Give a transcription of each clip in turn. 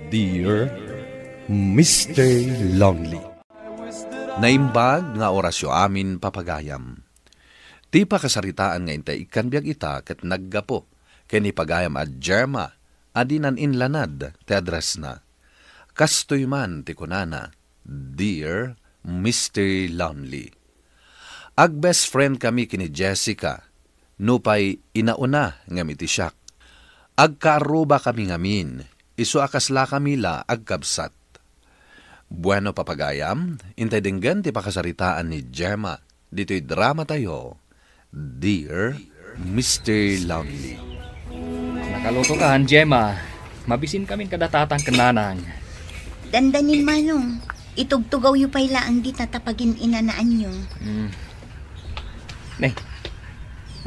Dear Mr. Lonely. Naimbag nga orasyo amin papagayam. Ti pakasaritaan nga intay ikanbiag ita ket naggapo, ken ipagayam at Jerma, adinan inlanad ti address na. Kastoy man ti kunana, Dear Mr. Lonely. Ag best friend kami kini Jessica, nupay inauna nga miti siyak. Agkaaruba kami ngamin, isu akasla kamila agkabsat. Bueno papagayam, intay dinggan ti pakasaritaan ni Jerma, dito'y drama tayo, Dear Mr. Lonely. Nakaluto ka, Gemma. Mabisin kami kadatatang kananang. Dandanin manong, itugtugaw yu pa'y laang di tatapagin inanaan nyo.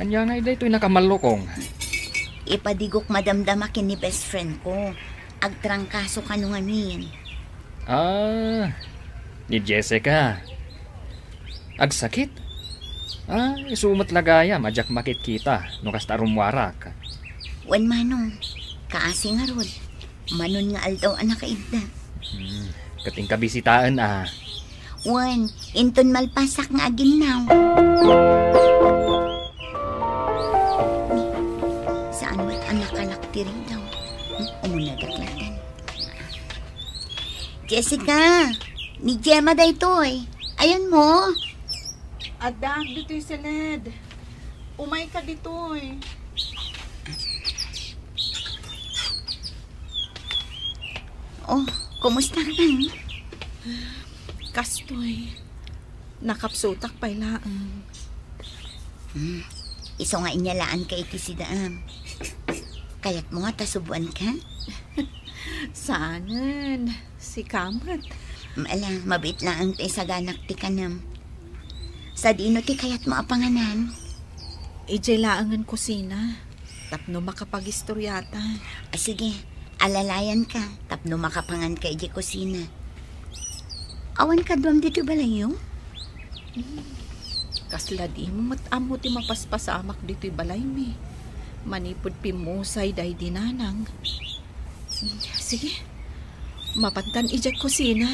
Anya nga ito'y nakamalukong. Ipadigok madamdamakin ni best friend ko. Agtrangkaso ka nung amin. Ni Jessica. Agsakit? Isumat lagaya, majak makit kita, no kasta rumwarak. Wan manong, kaasi nga rod. Manon nga aldaw anak kaigda. Kating kabisitaan Wan, inton malpasak nga aginaw. Saan ba't ang nakalakti rin daw? Umunadaklatan. Jessica, ni Gemma da ito'y. Ayan mo. Adak, dito'y salad. Umay ka dito'y. Oh, kumusta ka? Kastoy. Nakapsutak pa'y laang. Iso nga inyalaan ka ikisidaam. Kaya't mo nga tasubuan ka? Saanan? Si Kamat. Mabit lang ang isaganak ti kanam. Sa dino ti kayat mo apanganan. Ijay laangan kusina. Tapno makapagistoryata. Sige, alalayan ka. Tapno makapangan ka ijay kusina. Awan ka duwam dito balayo? Kasla di mo matamo ti mapaspasamak dito'y balay mi. Manipod pimusay day dinanang. Sige, mapantan ijay kusina.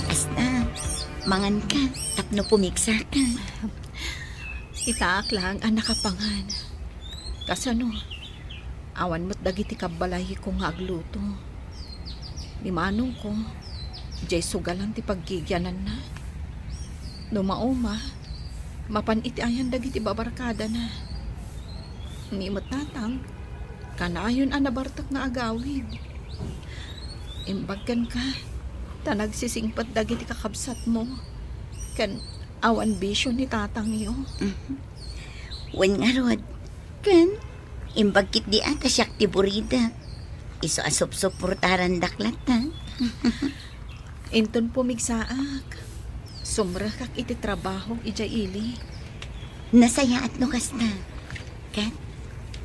Basta, mangan ka, tapno pumiksa ka. Itaak lang ang nakapangan. Kasano, awan mo't dagiti kabalay ko nga agluto. Ni manong ko, jay sugalan ti paggigyanan na. Numauma, mapaniti ayan dagiti babarkada na. Ni matatang, kanayon ang nabartak na agawid. Imbagkan ka, tanagsisingpat dagiti kakabsat mo. Kan awan bisyo ni tatang iyo. Wan nga rod, kan, imbagkit di ata siyak ti burida. Iso asop-suportaran daklat ha. Inton pumigsaak, sumra kak iti trabaho ijay ili. Nasaya at nukas na. Kat,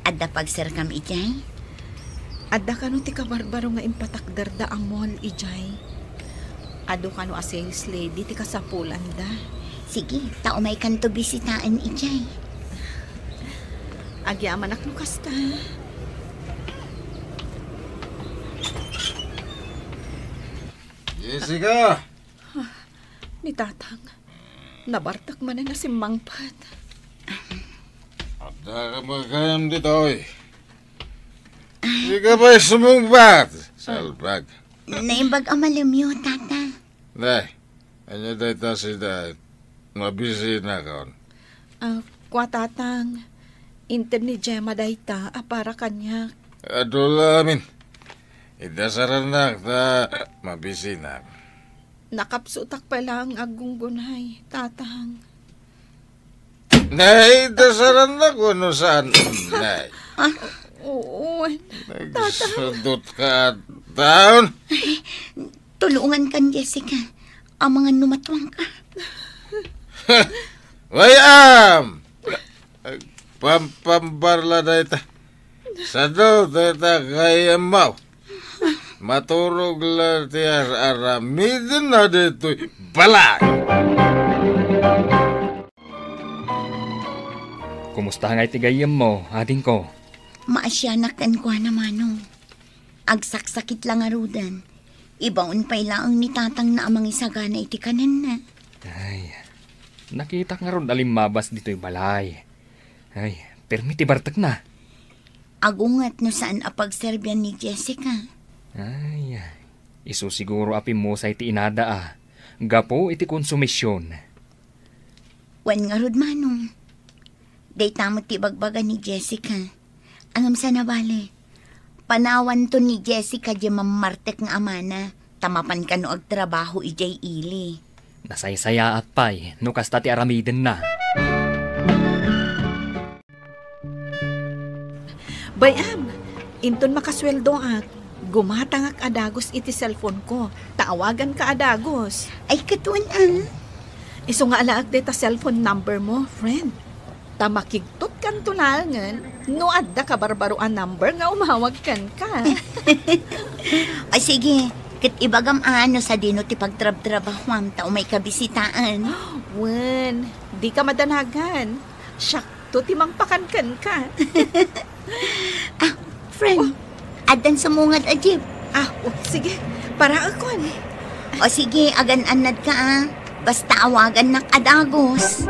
adda pagserkam ijay? Adda kano ti kabarbaro nga impatakder da amol ijay. Ado kano a sales lady ti kasapulan da. Sige, tao may kanto bisitaan ijay. Agyaman ak nukas ta. Jessica! Ni tatang, nabartak man na si Mangpat. Ada ka magkayam dito eh. Hindi ka ba'y sumungbat? Salbag. Naimbag amalimyo, tata. Day, ano dito si Day? Mabisi na kaon. Kwa tatang, inter ni Gemma dayta, para kanya. Adulamin. Idasaran na ta mabisi na. Nakapsutak pa lang agunggunay, tatang. Nay, dasaran na ko no saan. Nay. Oo, Nagsudot ka down. Tulungan kan, Jessica. Ang mga numatwang ka. Wayam! Pampambarla na ita. Sado, ita kaya mau. Maturog lang tiyar aramidin na dito'y balay. Kumusta nga itigayam mo, ading ko? Maasyanak ko na manong. Agsaksakit lang arudan. Ibaon pa'y laang ni tatang na amang isagana iti kanan na. Ay, nakita nga ron alimabas dito'y balay. Ay, permiti bartak na. Agungat no saan apagserbyan ni Jessica. Ay, iso siguro api mo sa iti inada Gapo iti konsumisyon. Wan nga rod manong. Day tamot ti bagbaga ni Jessica. Angam sa nabali. Panawan to ni Jessica di mamartek nga amana. Tamapan ka no agtrabaho ijay ili. Nasaysaya at pay, no kasta ti aramiden na. Bayam, inton makasweldo gumatang ak adagos iti cellphone ko. Taawagan ka adagos. Ay katuan Iso nga alaag deta cellphone number mo, friend. Tamakigtot kan tulangan, no adda ka barbaroan number nga umawag kan ka. Ay sige, kit ibagam ano sa dino ti pagtrab-trabahwam tao may kabisitaan. Wen, di ka madanagan. Syakto ti mangpakankan ka. Friend, adan sumungad ajib. Sige, para akon. O sige, agan-anad ka Basta awagan ng adagos.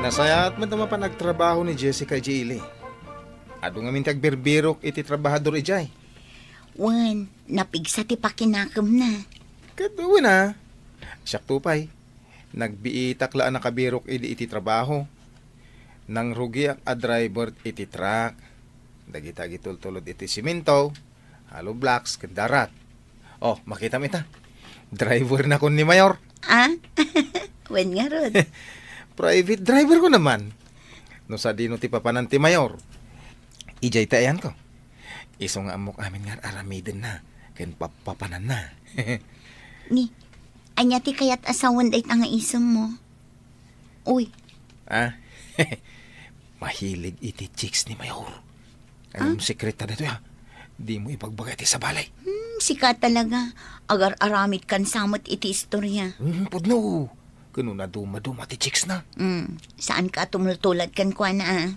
Nasaya at man nagtrabaho ni Jessica Jili. Ado nga min tagberbirok iti trabahador ijay. Wan, napigsa ti pakinakam na. Katuwi na. Siyak tupay. Nagbiitaklaan na kabirok iti trabaho. Nang rugi a driver iti truck. Dagitagi tultulod iti simento. Halo blocks kendarat. Oh, makita mo ita. Driver na kun ni Mayor. Wan nga rod. Private driver ko naman. No sa dino ti papanan ti Mayor. Ijay tayan ko. Iso nga amok amin nga aramiden na. Ken papanan na. Ni, anya ti kayat asawan day nga isang mo. Uy. Mahilig iti chicks ni Mayor. Anong sekreta na ito ya? Di mo ipagbagay ti sa balay. Sika talaga. Agar aramid kan samot iti istorya. Pudno. Kano na duma-duma ti chicks na. Saan ka tumultulad kan kwa na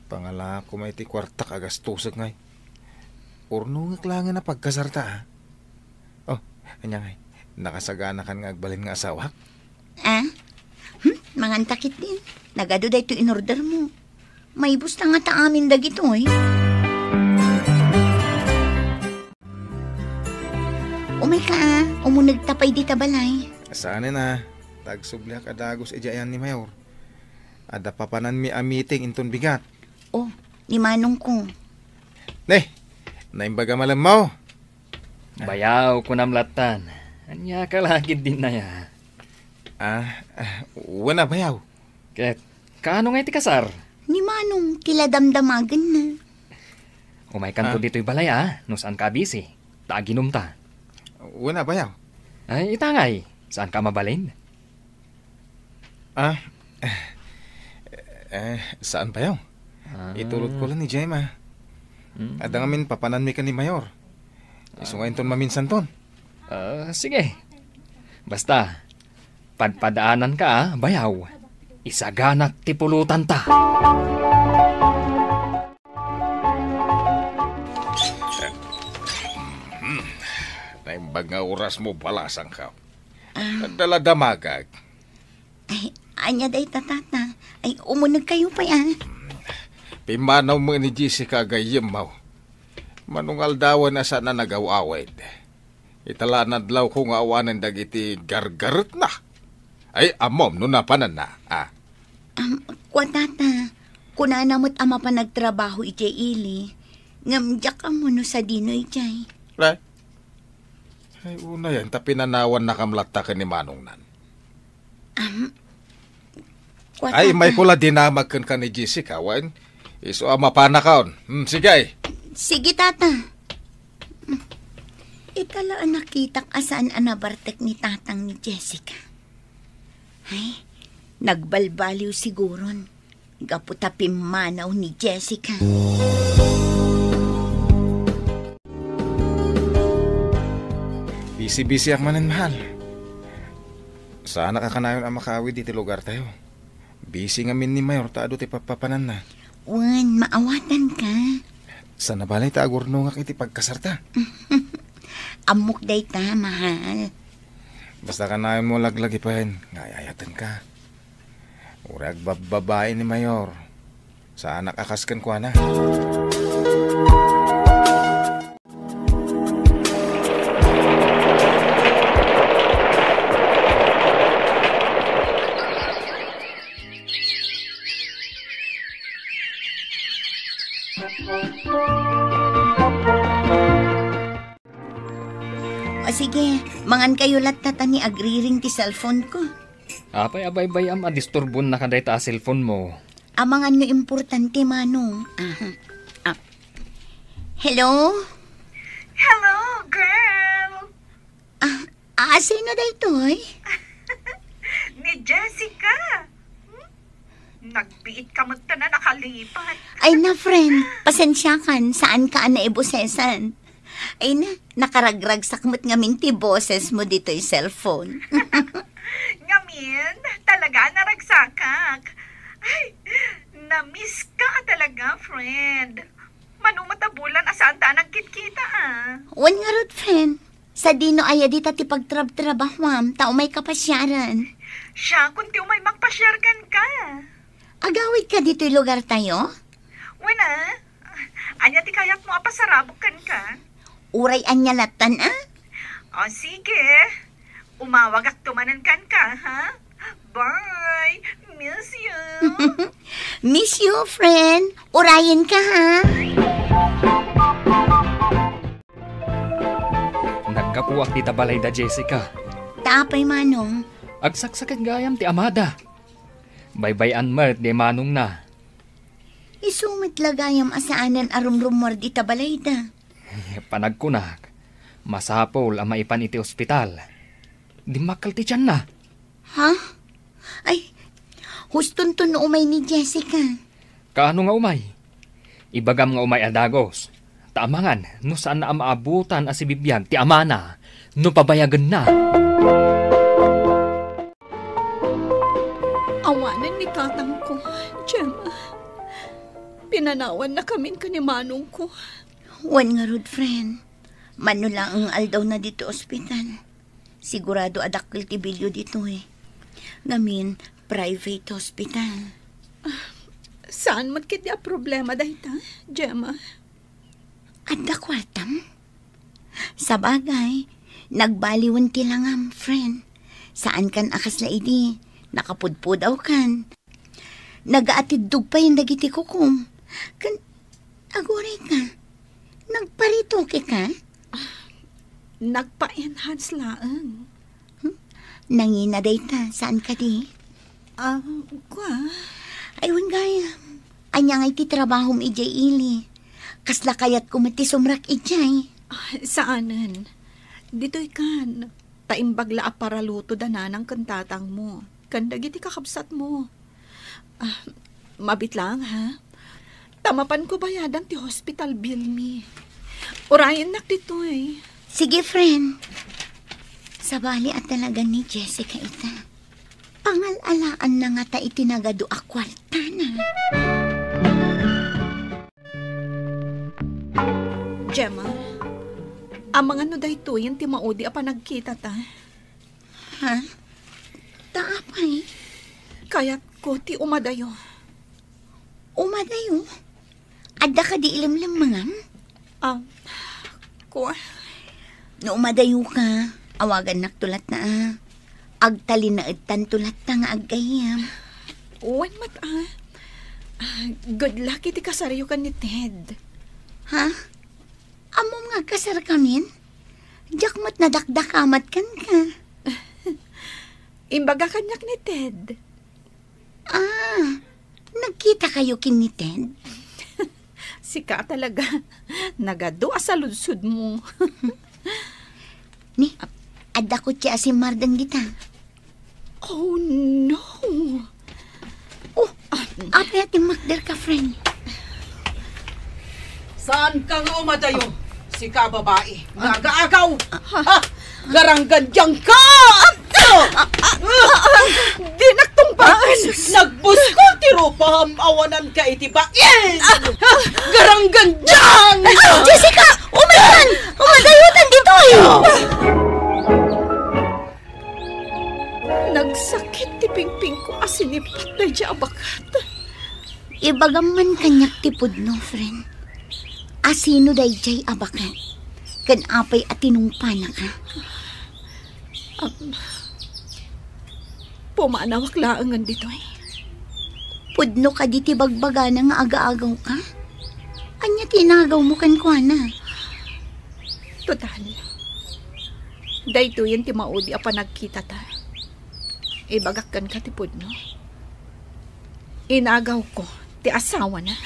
Pangala ko may ti kwarta kagastusag ngay. Urno nga klangan na pagkasarta Oh, anya ngay. Nakasagana kan nga agbalin nga asawa. Mangantakit din. Nagado da ito in-order mo. May busta nga ta amin dagito Umay ka umunag tapay di tabalay. Saan na? Tagsubliak adagos ejayan ni Mayor. Ada papanan mi a meeting inton bigat. Oh, ni manong ko. Naimbaga malam mo. Bayaw ko namlatan. Anya ka lagid din na ya. Wala bayaw. Ket, kaano nga iti kasar? Ni manong tila damdamagan na. Umay kanto dito'y balay no saan ka busy. Taginom ta. Wala bayaw. Ay, itangay. Saan ka mabalin? Saan bayaw? Itulot ko lang ni Jema. Ada ngamin papanan mi ka ni Mayor. Iso nga inton maminsan ton. Sige. Basta, padpadaanan ka bayaw. Isaganak tipulutan ta. Naimbag nga oras mo balasang ka. Dala damagag. Ay, anya day tatata. Ay, umunag kayo pa Pimanaw mo ni Jessica gayem mo. Manungal dawan na sana nagawawid. Italanad law kung awanan dagiti gargarot na. Ay, amom, no napanan na. Kwatata, kunanamot ama pa nagtrabaho ijay ili. Ngamjak ka mo no sa dino ijay. Ay, una yan, tapinanawan na kamlata ka ni Manong nan. Kwatata. Ay, may pula dinamag ka ni Jessica, wan. Iso mapana kaon. Sige ay. Sige, tata. Italaan nakitak asaan anabartek ni tatang ni Jessica. Ay, nagbalbaliw siguron. Gaputa pimanaw ni Jessica. Busy-busy ang manan mahal. Sana ka kanayon ang makawid diti lugar tayo. Busy nga min ni Mayor taado ti papapanan na. Wan, maawatan ka. Sana balay ta agurno nga iti pagkasarta. Amok day ta, mahal. Basta kanayon mo laglagi pa yan, ngayayatan ka. Urag babae ni Mayor. Sa anak akaskan ko na. O sige, mangan kayo latata ni agriring ti cellphone ko. Apay abay-bay am adisturbon na kaday ta cellphone mo. Amangan no importante, Manong. Hello? Hello, girl! Sino da ito'y? Ni Jessica! Nagbiit ka mo na nakalipat. Ay na, friend. Pasensya kan. Saan ka na ibusesan? Ay na, nakaragragsak mo't nga minti boses mo dito yung cellphone. Ngamin, talaga naragsakak. Ay, na-miss ka talaga, friend. Manumatabulan asaan ta nagkit-kita, Wan nga rod, friend. Sa dino aya di ti pagtrab-trabahwam, tao may kapasyaran. Siya, kung tiyo may magpasyarkan ka. Agawid ka dito yung lugar tayo? Wala. Anya ti kayat mo apasarabukan ka. Uray anya latan, O sige, umawagak tumanan kan ka, ha? Bye! Miss you! Miss you, friend. Urayin ka, ha? Nagkapuwak ti tabalay da Jessica. Tapay, Manong. Agsaksakan gayam ti amada. Baybayan mat di Manong na. Isumit lagayam asaanan arumrumor di tabalayda. Panagkunak. Masapol ang maipan iti ospital. Di makal ti tiyan na. Ha? Ay, huston to no umay ni Jessica. Kaano nga umay? Ibagam nga umay adagos. Taamangan, no saan na maabutan as ibibiyag ti amana, no pabayagan na. Awanan ni tatang ko, Gemma. Pinanawan na kamin ka ni Manong ko. Wan nga rod, friend. Mano lang ang aldaw na dito ospital. Sigurado adakil ti bilyo dito Ngamin, private hospital. Saan magkita problema dahita, Gemma? Adda kwartam? Sa bagay, nagbaliwan ti langam, friend. Saan kan akas la idi? Nakapudpudaw kan. Nagaatid dugpay yung dagiti kukum. Kan, aguray ka. Nagparitoke ka? Nagpa-enhance laang. Nangina dayta, saan ka di? Kwa? Aywan gaya. Anya ngay ti trabahom ijay ili. Kasla kayat kumati sumrak ijay. Saanan? Dito'y kan. Taimbagla para luto dananang kantatang mo. Kandagiti kakabsat mo. Mabit lang, ha? Tamapan ko bayadan ti hospital bill mi. Urayan nak dito'y. Sige, friend. Sabali at talaga ni Jessica ita. Pangalalaan na nga ta itinagado a kwarta na. Gemma, ang mga no dayto yung timaudi apa nagkita ta. Ha? Taapay? Kaya't ko ti umadayo. Umadayo? Adda ka di ilimlim mangam? Ko? No umadayo ka, awagan naktulat na agtalin na itan tulat na nga agayam. Uwan mat good luck iti kasaryo ka ni Ted. Ha? Amom nga kasar kamin? Jakmat na dakdakamat kan ka. Imbaga kanyak ni Ted. Nagkita kayo kin ni Ted? Sika talaga. Nagadua sa lunsod mo. Ni, adda ko siya si Mardang kita. Oh no. Apay ating makder ka, friend. Saan ka nga umatayo? Si ka babae. Nagaagaw! Ha? Garanggadyang ka! Di nagtumbaan! Nagbusko ti Rupa awanan ka iti bain! Garanggan dyan! Jessica! Umayan! Umadayutan dito Nagsakit ti pingping ko asinipat na dya abakat. Ibagam man kanyak tipod no, friend. Asino dayjay abakat. Kan apay at tinungpa na ka. Pumanawak laangan dito Pudno ka di tibagbaga na nga aga-agaw ka. Anya tinagaw mo kan kwa na. Total. Dahito yan ti maudi apa nagkita ta. Ibagakkan ka ti pudno. Inagaw ko ti asawa na.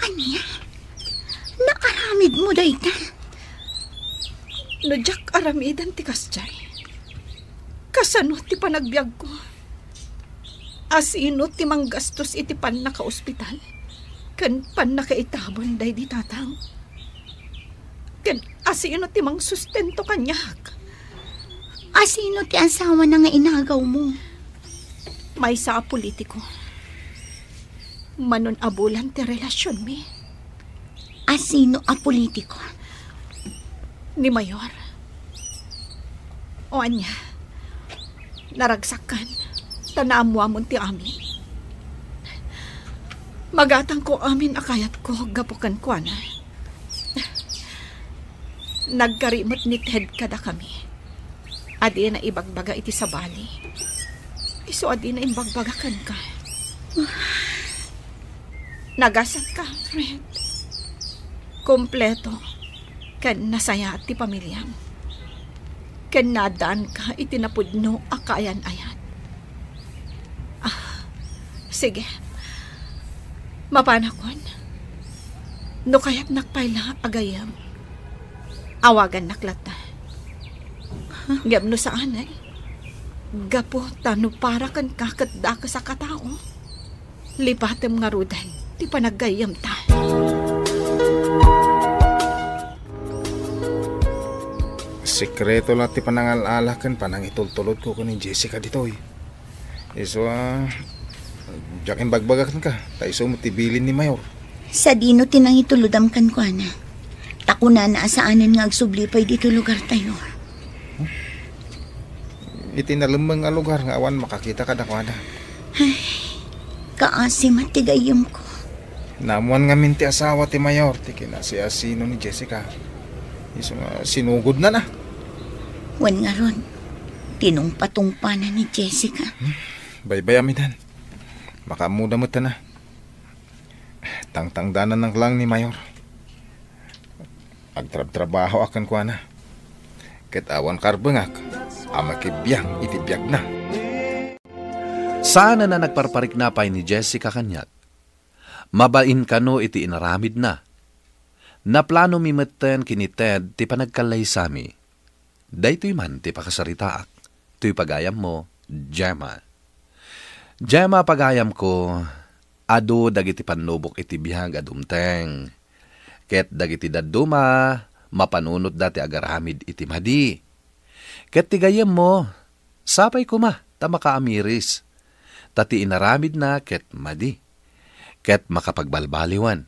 Anya? Naaramid mo dayta. No jak aramidan ti kasjay. Kasano ti panagbiag ko. Asino ti manggastos iti pan naka-ospital. Kan pan nakaitabon day di tatang. Kan asino ti mang sustento kanyak. Asino ti asawa na nga inagaw mo? May sa politiko. Manon abulan ti relasyon mi. Asino a politiko? Ni Mayor. O anya, naragsakan, tanaamwamon ti amin. Magatang ko amin akayat ko, gapukan ko na. Nagkarimot ni Ted kada kami. Adi na ibagbaga iti sa bali. Iso adi na ibagbagakan ka. Nagasat ka, friend. Kompleto. Kan nasaya at ti pamilyam. Kan nadaan ka itinapudno akayan-ayan. Sige. Mapanakon. No kaya't nakpayla agayam. Awagan naklata. Gam no saan gapo tano para kan kakadda ka sa katao. Lipatem nga rudan. Ti panagayam ta. Sekreto lang ti panangalalakan panang itultulod ko ni Jessica dito Iso jakin bagbagakan ka. Taiso mo tibilin ni Mayor. Sa dino tinang ituludam kan kwa na. Takuna na asaanan nga agsublipay dito lugar tayo. Itinalamang nga lugar nga awan makakita ka dakwada. Ay, kaasim at tigayam ko. Namuan nga minti asawa ti Mayor. Ti kinasiasino ni Jessica. Iso nga sinugod na. Wan nga ron, tinungpa-tungpa na ni Jessica. Baybay amidan. Makamuda mo ta na. Tangtangdanan ng lang ni Mayor. Agtrab-trabaho akan kwa na. Ket awan karbengak. Amakibiyang itibiyag na. Sana na nagparparik na pay ni Jessica kanyak. Mabain kano iti inaramid na. Naplano mi metten kini Ted ti panagkalay sami. Daytoy man ti pakasaritaak. Tuy pagayam mo, Gemma. Gemma pagayam ko, adu dagiti panubok iti bihag adumteng. Ket dagiti daduma, mapanunot dati agaramid iti madi. Ket tigayam mo, sapay kuma, ta makaamiris. Tati inaramid na ket madi. Ket makapagbalbaliwan.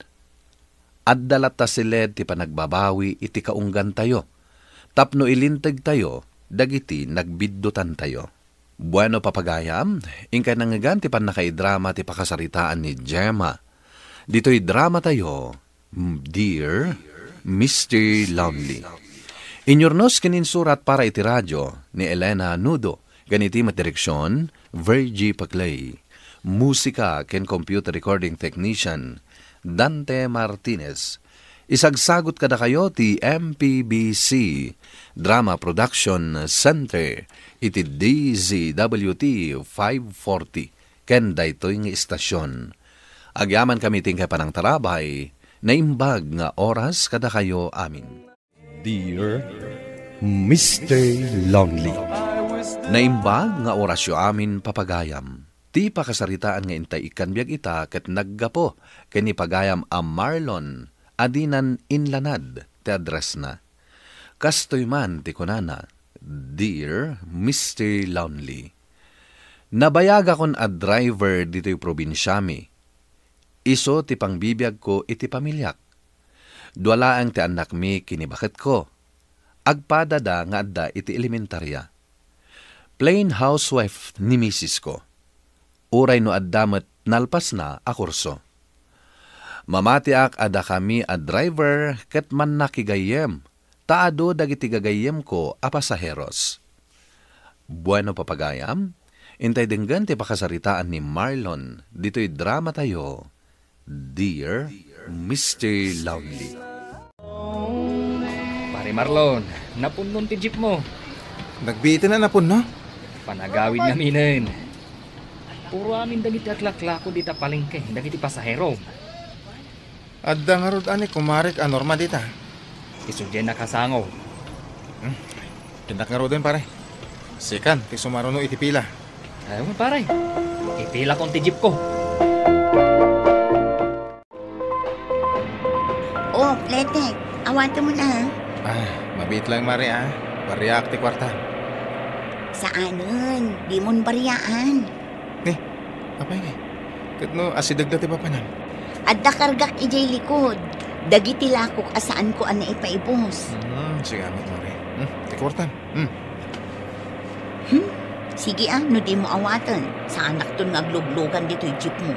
At dalat ta siled ti panagbabawi iti kaunggan tayo. Tapno ilinteg tayo, dagiti nagbiddutan tayo. Bueno papagayam, ingkay nangagan ti pan nakaidrama ti pakasaritaan ni Gemma. Dito'y drama tayo, Dear Mr. Lonely. Inyornos kininsurat para iti radyo ni Elena Nudo. Ganiti matireksyon, Virgie Paclay. Musika ken computer recording technician, Dante Martinez. Isagsagot kada kayo ti MPBC Drama Production Center iti DZWT 540 ken daytoy nga istasyon. Agyaman kami tingkay panang tarabay naimbag nga oras kada kayo amin. Dear Mr. Lonely. Naimbag nga orasyo amin papagayam. Ti pakasaritaan nga intay ikanbiag ita ket naggapo ken ipagayam a Marlon adinan inlanad ti address na. Kastoy man ti kunana Dear Mr. Lonely, nabayag akon a driver dito'y probinsyami. Iso ti pangbibiyag ko iti pamilyak. Duwalaang ti anak mi kinibaket ko. Agpadada nga adda iti elementarya. Plain housewife ni misis ko. Uray no addamet nalpas na a kurso. Mamatiak ada kami a driver ket man nakigayem. Taado dagiti gagayem ko a pasaheros. Bueno papagayam, intay denggan ti pakasaritaan ni Marlon dito'y drama tayo. Dear Mr. Lonely. Pare Marlon, napunon ti jeep mo. Nagbitin na napon, no? Panagawid naminin. Puro amin dagiti aklaklako dita palengke, dagiti pasahero. Adda nga rod ani kumarik anorma dita. Isudyan na kasango. Tindak nga rod din pare. Sikan, ti sumaruno iti pila. Ayaw mo pare, ipila kong ti jeep ko. Oh, Pletek, awato mo na. Mabit lang mare Bariyak ti kwarta. Saanon? Di mon bariyaan. Apay nga? Kat no, asidagda ti papanan. Adda kargak ijay likod. Dagiti lakok asaan ko ana ipaibos. Sige amit mare. Ti kwarta. Sige no di mo awatan. Sa anak ton nga gluglugan dito'y jeep mo.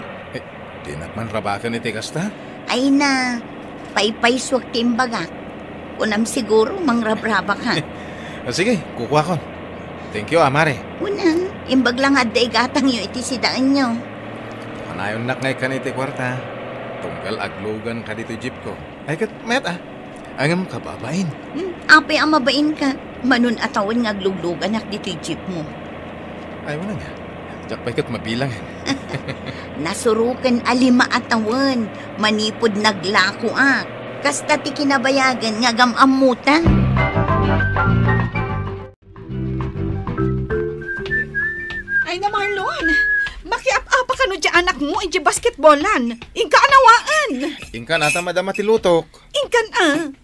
Di nakman rabakan iti kasta. Ay na, paypayswag timbagak. Unam siguro mangrabraba ka. Sige, kukuha ko. Thank you, mare. Unang, imbag lang adda igatang yung iti sidaan nyo. Panayon nak ngay kan iti kwarta. Tunggal aglugan ka dito jeep ko. Ay kat, met Angam ka babain. Apay ang mabain ka. Manun atawan nga gluglugan ak dito'y jeep mo. Ay, wala nga. Diyak pa ikat mabilang. Nasurukan alima atawan. Manipod naglako ak. Kasta ti kinabayagan nga gamamutan. Ay na Marlon, makiap-apa ka no di anak mo ay di basketballan. Ingka anawaan. Ingka nata madama ti lutok. Ingkan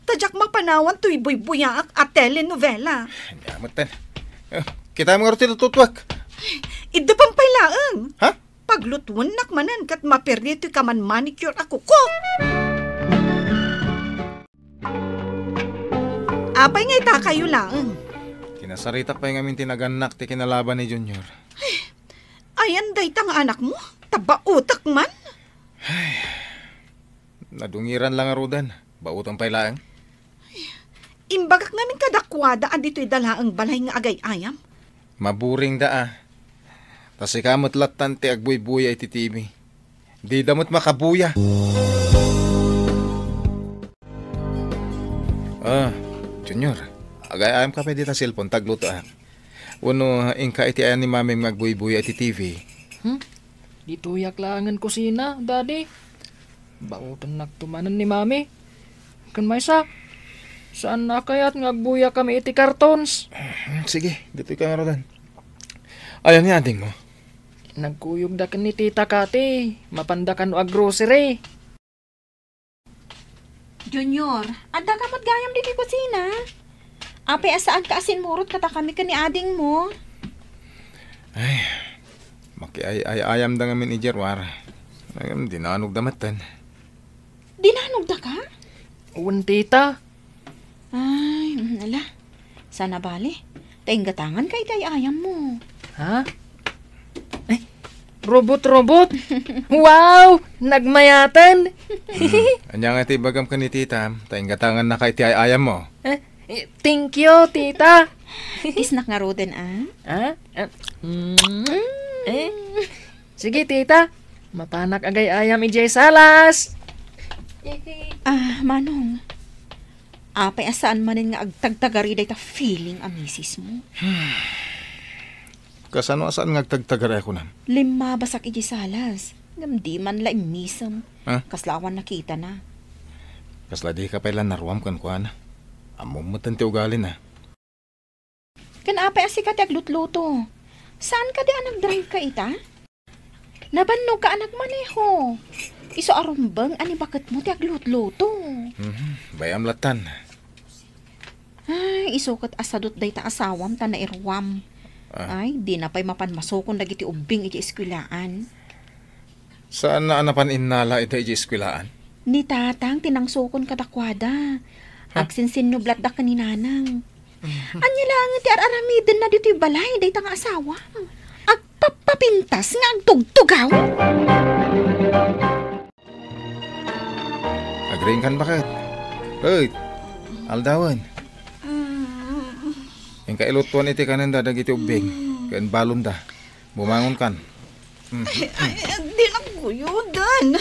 tadyak mapanawan to'y buy-buyaak at telenovela. Hindi amatan. Kita mo nga rin tututwak. Idda pang pailaang. Ha? Paglutwan nakmanan kat maperdi to'y kaman manicure ako ko. Apay nga ita kayo lang. Kinasarita pa yung amin tinaganak ti kinalaban ni Junior. Ayan day tang anak mo. Taba-utak man. Nadungiran lang arudan. Bautang pailaang. Imbagak namin kadakwada dito'y dalaang balay nga agay ayam. Maburing daa. Tas ikamot latan ti agbuy-buya iti TV. Di damot makabuya. Junior, agay ayam ka pa dita cellphone, tagluto Uno, ingka iti ayan ni mami magbuy-buy iti TV. Dito yaklangan kusina, daddy. Bautan naktumanan ni mami. Kan maysa, saan na kaya't ngagbuya kami iti cartons? Sige, dito ka nga rodan. Ayan ni ading mo. Nagkuyog da kan ni tita Kati. Mapandakan o grocery. Junior, anda ka matgayam dito kusina. Ape, asaan ka asin murot kata kami ka ni ading mo? Ay, makiayam da ngamin ni Jerwar. Ayam, dinanog damatan. Dinanog da ka? Uwan tita. Ay, ala. Sana bali. Tainggatangan kay tay ayam mo. Ha? Ay, robot. Wow! Nagmayatan. Anya nga iti bagam ka ni tita. Tainggatangan na kay ti ayam mo. Thank you, tita. Isnak nga roden, Sige, tita. Mapanak agay ayam ijay salas. Manong. Apay asaan manin nga agtagtagari day ta feeling a misis mo. Kasano asaan nga agtagtagari ako na? 5 basak ijay salas. Di man la imisam. Kaslawan nakita na. Kasla di ka pala naruam kan kuana. Amumatan ti ugali na. Kan apay asikat aglut-luto. Saan ka di nag-drive ka ita? Nabannog ka anak maneho. Iso arumbang ani bakit mo ti aglut-luto. Bayam latan. Ay, Ay, isukot asadot day ta asawam ta na irwam. Ay, di na pa'y mapanmasokon dagiti ubing iti eskwilaan. Saan na anapan innala ita iti eskwilaan? Ni tatang tinangsokon kadakwada. Agsinsinublat da kaninanang. Anya lang ti araramiden na dito'y balay day ta nga asawa. Agpapapintas nga agtugtugaw. Agring kan bakit? Hoy, aldawan. Yung kailutuan iti kanan da dagiti ubing. Kain balon da. Bumangon kan. Ay, di na kuyudan.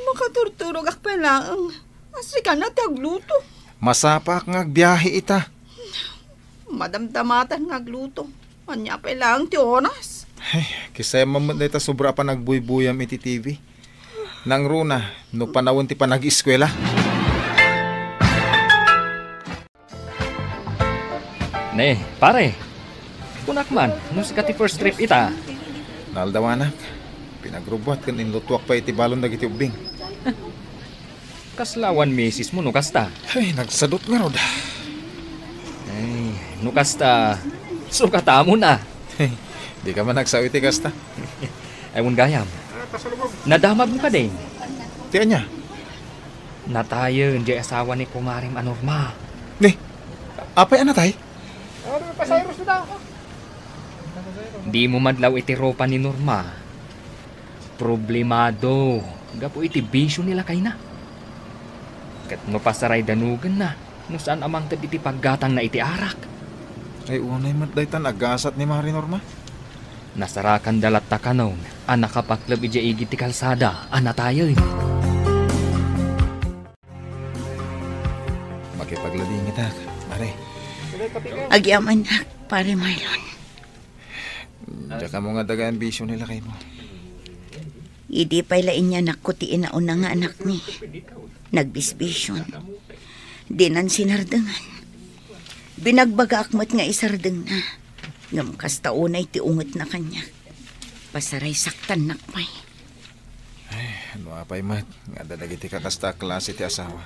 Makaturturog ak palang. Asi ka na tagluto. Masapak nga agbiyahe ita. Madamdamatan nga agluto. Anya pa lang ti oras. Ay, kisaya mamad na ita sobra pa nagbuy-buyam iti TV. Nang runa, no panawon ti pa nag-eskwela. Ne, pare. Kunak man, nus ka ti first trip ita. Naldawanak, pinagrubot kan inlutuak pa iti balon dagiti ubing. Kaslawan misis mo, no kasta. Ay, nagsadot nga rod. Ay, no kasta. Sukata mo na. Hey, di ka man nagsawiti kasta. Ay, gayam. Nadamag mo ka din. Tiyan niya. Natayo, hindi asawa ni Kumaring Anorma. Ni, apay anatay? Di mo madlaw iti ropa ni Norma. Problemado. Gapo iti bisyo nila kay na. Kat no pasaray danugan na. No saan amang tad iti paggatang na iti arak. Ay unay matdaytan agasat ni Mari Norma. Nasarakan dalat takanong. Anak kapaklab iti igiti kalsada. Anatayo. Makipaglading ita, Mari. Agyaman na, pare Marlon. Diyan ka mo nga daga ambisyon nila kay mo. Idi pa'y lain niya nakutiin na una nga anak ni. Nagbisbisyon. Dinan sinardengan. Binagbaga akmat nga isardeng na. Ngam kasta unay ti ungot na kanya. Pasaray saktan nakpay. Ay, ano apay mat. Nga dadagiti ka kasta klase ti asawa.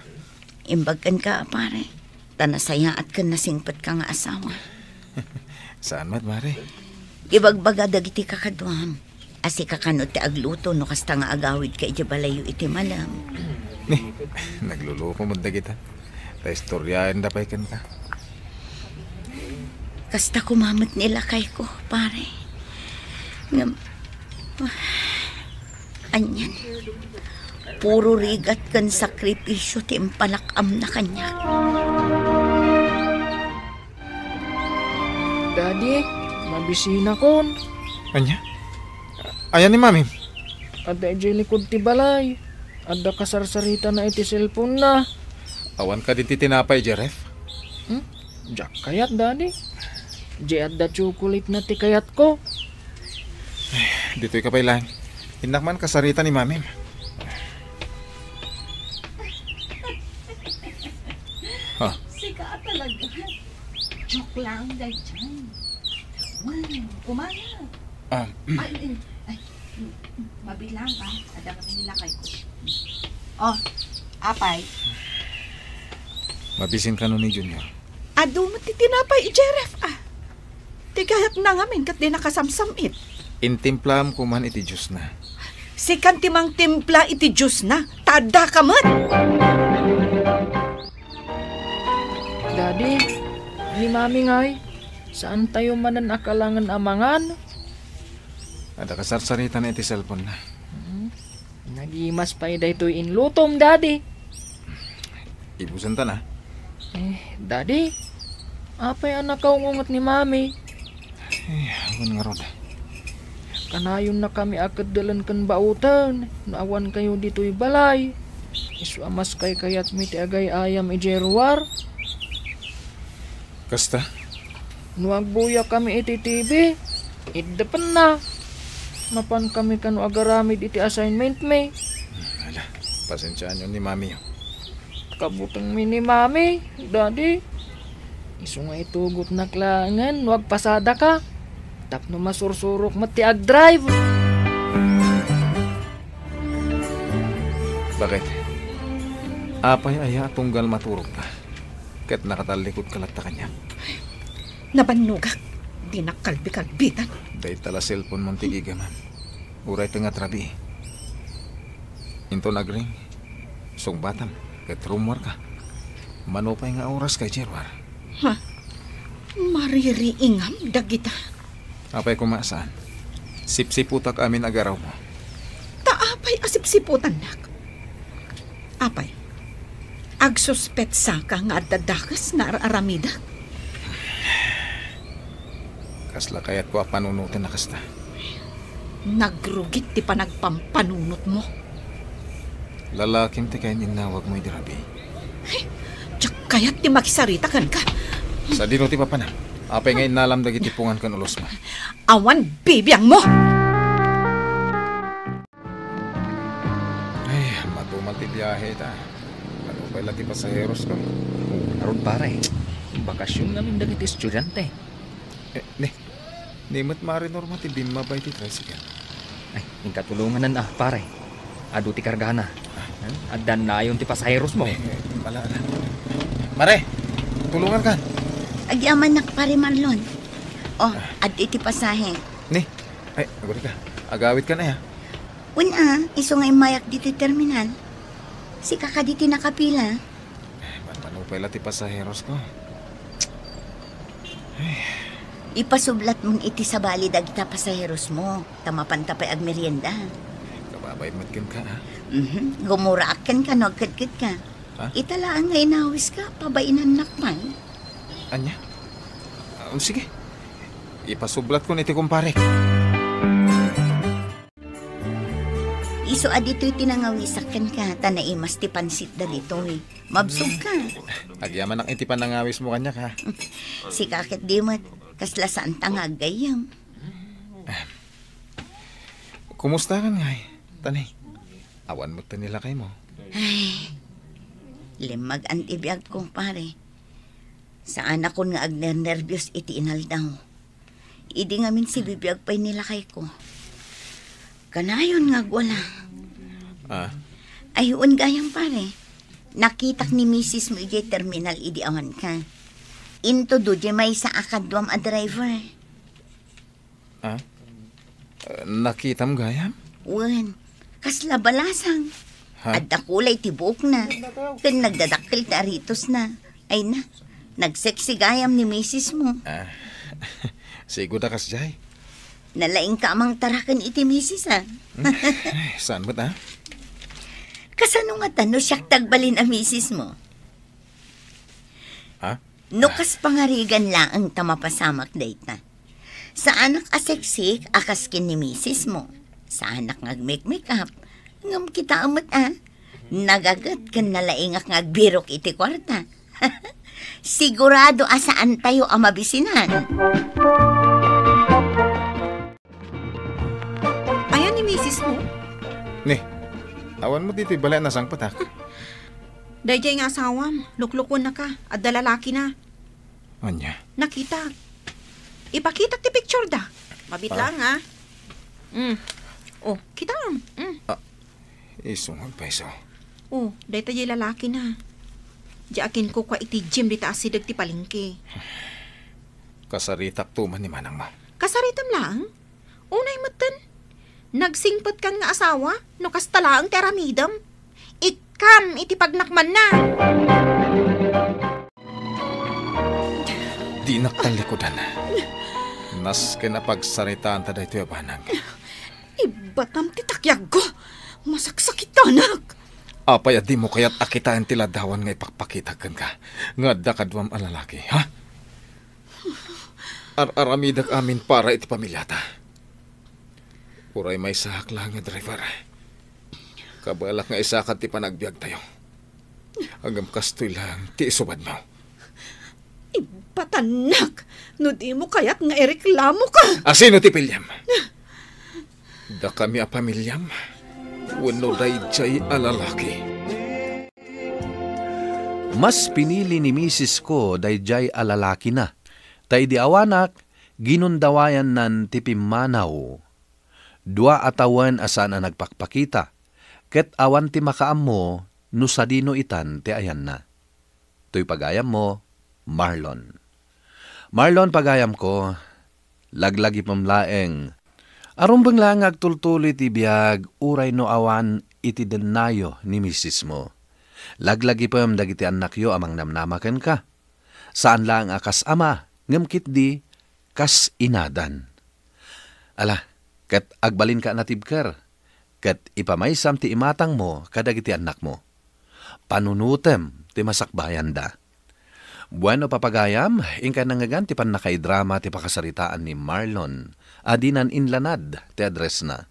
Imbagan ka, pare. Tanasaya at kan nasingpat ka nga asawa. Saan mat, Mari? Ibagbaga dagiti kakadwam. Asi kakanot ti agluto no kasta nga agawid ka ijabalayo iti malam. Ni, nagluluko mo dagita. Ta istoryain dapay kan ka. Kasta kumamot nila kay ko, pare. Ngam, anyan. Puro rigat kan sakripisyo ti impalakam na kanya. Daddy, mabisina kon. Anya? Ayan ni Mami. Ada iti likod ti balay. Ada kasarsarita na iti cellphone na. Awan ka din ti tinapay, Jeref. Diyak kayat, Daddy. Di ada chocolate na ti kayat ko. Dito'y kapay lang. Hinakman kasarita ni Mami. Ha? Sika talaga. Joke lang, guys. Kumaya. Ay, mabilang ka. Ada kami nilakay ko. Oh, apay. Mabisin ka nun ni Junior. Ado mo ti tinapay, Jeref. Tigayat na ngamin kat di nakasamsamit. Intimplam ko man iti Diyos na. Si kantimang timpla iti Diyos na. Tada ka man. Daddy, ni Mami ngay, saan tayo manan akalangan amangan? Ada kasarsarita na iti cellphone na. Nagimas pa iday to'y inlutom, Daddy. Ibusan ta na. Daddy, apay anak kaungungot ni Mami. Awan nga rod. Kanayon na kami akad dalan kan bautan. Naawan kayo dito'y balay. Isuamas kay kayat mi ti agay ayam ijeruar. Kasta? Nuagbuya kami iti TV. Iddapan na. Mapan kami kanu agaramid iti assignment me. Ala, pasensyaan yun ni Mami. Kabutang mi ni Mami, Daddy. Isu nga itugot na klangan, wag pasada ka. Tapno masursurok mati ag-drive. Bakit? Apay aya tunggal maturog pa. Ket nakatalikod kalat ta kanya. Nabanugak. Di nakalbi-kalbitan. Day tala cellphone mong tigiga man. Uray nga trabi. Into nagring. Song batam. Ket rumor ka. Manupay nga oras kay Jerwar. Ha? Maririingam dagita. Apay kumasaan. Sipsiputak amin agaraw mo. Taapay asipsiputan nak. Apay. Agsuspetsa ka nga dadakas na aramida. Kasla kayat ko panunutin na kasta. Nagrugit ti panagpampanunot mo. Lalaking ti kayo ninawag mo idirabi. Tsak kayat ti makisarita kan ka. Sa dino ti papana. Apay ngayon nalam dagitipungan kan ulos mo. Awan bibiyang mo! Ay, matumal ti biyahe ta. Ano pa ila ti pasaheros ko? Aron pare, bakasyon namin dagiti estudyante. Nimot marinor mo ti bimabay ti tricycle. Ay, yung katulungan na pare. Ado ti kargana. Adan na yung ti pasaheros mo. Wala. Mare, tulungan ka. Agyaman nak pare Marlon. Oh, at iti pasahe. Ay, aguri ka. Agawit ka na ya. Una, iso nga mayak dito terminal. Si kaka diti nakapila. Manupay la ti pasaheros ko. Ipasublat mong iti sa bali dagita pasaheros mo. Tamapanta pa ag merienda. Kababay matkin ka, ha? Gumuraakan ka, nagkadkad ka. Ha? Italaan nga inawis ka, pabainan nakman. Anya? Sige. Ipasublat ko niti kumpare. Iso adito'y tinangawisakan ka, tanaimas ti pansit dalito eh. Mabsog ka. Agyaman ang iti panangawis mo kanya ka. Si kakit di mo, kasla saan tangag gayam. Kumusta ka nga eh? Tanay, awan mo nila kay mo. Ay, limag antibiyag kong pare. Sa anak ko nga agner-nervyos iti inaldaw. Idi ngamin si bibiyag pa'y nila kay ko. Kanayon nga wala. Ayun gayang pare. Nakitak ni Mrs. mo iti terminal idi awan ka. Into do di may sa akadwam a driver. Nakita mo gayam? Wen, kasla balasang. At dakulay tibok na. Kan nagdadakil ta ritos na. Ay na, nagseksi gayam ni Mrs. mo. Sigo da kas jay. Nalaing ka amang tarakan iti Mrs. Saan mo ta? Kasano nga tano siyak tagbalin a Mrs. mo? Nukas pangarigan lang ang tamapasamak dayta. Sa anak aseksik, akaskin ni Mrs. mo. Sa anak ngag-make-up, ngam kita amot Nagagat kan nalaingak ngagbirok iti kwarta. Sigurado asaan tayo ang mabisinan. Ayan ni Mrs. mo. Awan mo dito balay na sang patak. Dayjay nga asawam, luklukon na ka, at dalalaki na. Anya? Nakita. Ipakita ti picture da. Mabit lang ha. Oh, kita. Isungag pa iso. Oh, dayjay lalaki na. Diakin ko kwa iti gym di taas sidag ti palengke. Kasaritak tuman ni manang mo. Kasaritam lang? Unay matan. Nagsingpot kang nga asawa, no kastalaang teramidam. Ikam iti pagnakman na. Di naktalikodan. Nas kinapagsaritaan ta dayto abanag. Ibatam ti takyag ko. Masaksakit tanak. Apay di mo kaya't akitaan tiladawan nga ipakpakitakan ka. Nga dakadwam alalaki, ha? Aramidak amin para iti pamilyata. Uray may sahak lang nga driver. Kabalak nga isakat ti panagbiag tayo. Hanggang kastoy lang ti isubad mo. Ibatanak! No di mo kaya't nga ireklamo ka. Asino ti pilyam? Da kami a pamilyam. Wano dayjay alalaki. Mas pinili ni Mrs. ko dayjay alalaki na. Tay di awanak, ginundawayan nan tipimanaw. Dua atawan asa na nagpakpakita. Ket awan ti makaam mo, no sadino itan ti ayan na. To'y pagayam mo, Marlon. Marlon, pagayam ko, laglagi pamlaeng. Aron bang lang agtultuloy ti biyag, uray no awan iti denayo ni misis mo. Laglagi pam dagiti anak yo amang namnamaken ka. Saan lang akas ama, ngamkit di, kas inadan. Ala, kat agbalin ka natibker, kat ipamaysam ti imatang mo kadagiti anak mo. Panunutem ti masakbayan da. Bueno, papagayam, ingka nangagan ti panakaidrama ti pakasaritaan ni Marlon, adinan inlanad ti address na.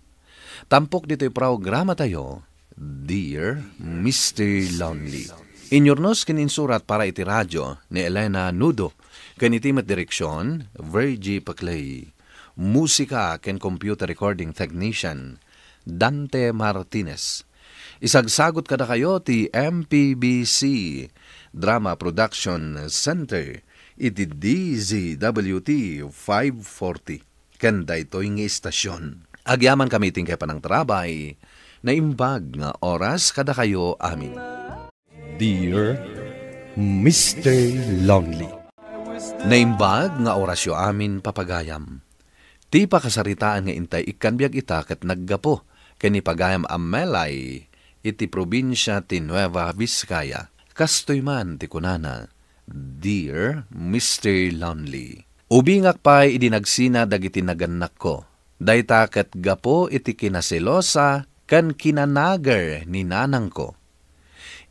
Tampok dito'y programa tayo, Dear Mr. Lonely. Inyornos kininsurat para iti radyo ni Elena Nudo, kanitimat direksyon, Virgie Paclay. Musika ken computer recording technician, Dante Martinez. Isagsagot kada kayo ti MPBC Drama Production Center iti DZWT 540 kanda ito'y nga istasyon. Agyaman kami tingkay pa ng trabay na imbag nga oras kada kayo amin. Dear Mr. Lonely. Naimbag nga orasyo amin papagayam. Ti pakasaritaan nga intay ikanbiag ita ket naggapo ken ipagayam Amelay iti probinsya ti Nueva Vizcaya. Kastoy man ti kunana, Dear Mr. Lonely. Ubingak pa'y idinagsina dagiti naganak ko. Dayta ket gapo iti kinasilosa kan kinanager ni nanang ko.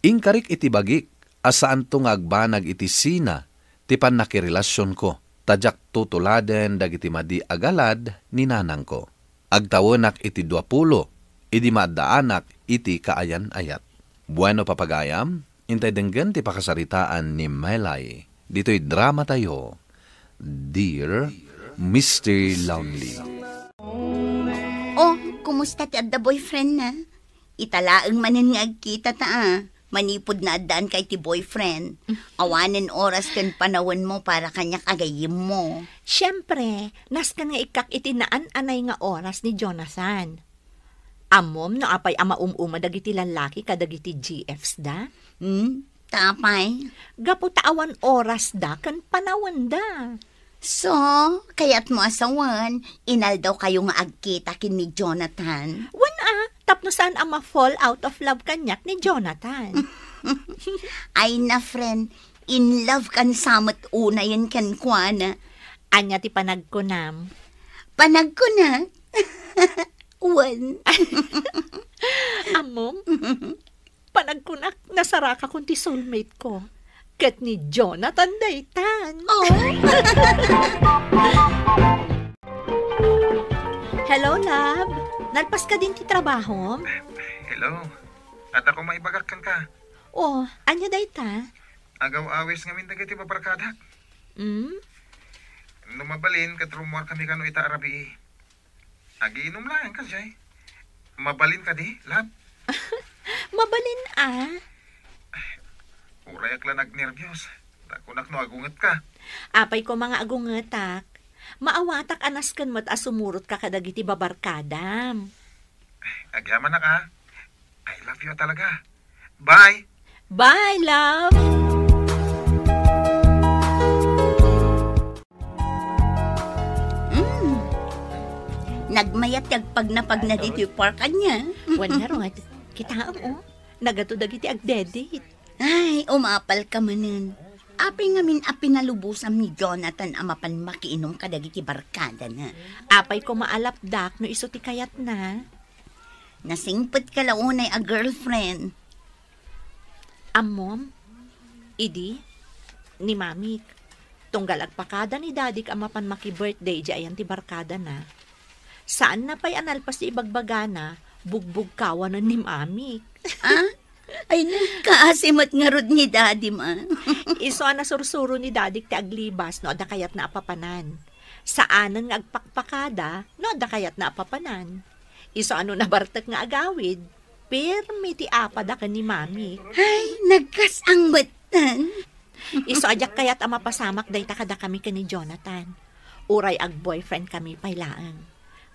Ingkarik iti bagik, asaan tong agbanag iti sina, ti panakirelasyon ko. Tadyak tutuladen dagiti madi agalad ni nanang ko. Agtawonak iti 20, idi madaanak iti kaayan-ayat. Bueno, papagayam, intay denggan ti pakasaritaan ni Melay. Dito'y drama tayo, Dear Mr. Lonely. Oh, kumusta ti adda boyfriend na? Italaang manin nga agkita ta Manipod na addaan kay ti boyfriend. Awanen oras kan panawon mo para kanyak agayim mo. Siyempre, naskan nga ikak itinaan anay nga oras ni Jonathan. Amom no apay ama dagiti lalaki kadagiti GFs da? Tapay. Gapo taawan oras da kan panawon da. So, kaya't mo asawan, inal daw kayo nga agkita kin ni Jonathan. Tapno saan ang ma-fall out of love kanyak ni Jonathan. Ay na friend, in love kan samot una yan kan kuana. Anya ti panagkunam. Panagkunam? Wan. Amom, panagkunak nasaraka kung ti soulmate ko. Kat ni Jonathan daytan. Oh. Hello, love. Nalpas ka din ti trabaho? Hello. At ako maibagak kan ka. Oh, anya dayta? Agaw-awis ngamin dagiti babarkadak. Numabalin kat rumor kami kano ita arabi. Agiinom lang ka siya. Mabalin ka di, lab? Mabalin Urayak lang nagnervyos. Takunak no agungat ka. Apay ko mga agungatak. Maawatak anaskan mo't asumurot ka kadagiti babarkadam. Agyaman na ka. I love you talaga. Bye! Bye, love! Nagmayat pag na dito yung parkan niya. Wanarot, kita mo, nagato dagiti agdedit. Ay, umapal ka manin. Api ngamin napinalubusam ni Jonathan amapan makiinom kadagiti barkada na. Apay ko maalapdak no iso ti kayat na. Nasingpet ka launay a girlfriend. Amom, idi, ni mamik, tunggal agpakada ni dadik amapan maki-birthday di ayan ti barkada na. Saan na pa'y analpas ti ibagbagana, bugbog kawanan ni mamik. Ay, nagkaasimot nga rod ni daddy ma. Iso na sursuro ni dadik ti aglibas no da kayat na apapanan. Saanan nga agpakpakada no da kayat na apapanan. Iso ano na bartek nga agawid. Permi ti apada ka ni mami. Ay, nagkasang batan. Iso ajak kayat ang mapasamak day takada kami ka ni Jonathan. Uray ag boyfriend kami pailaan.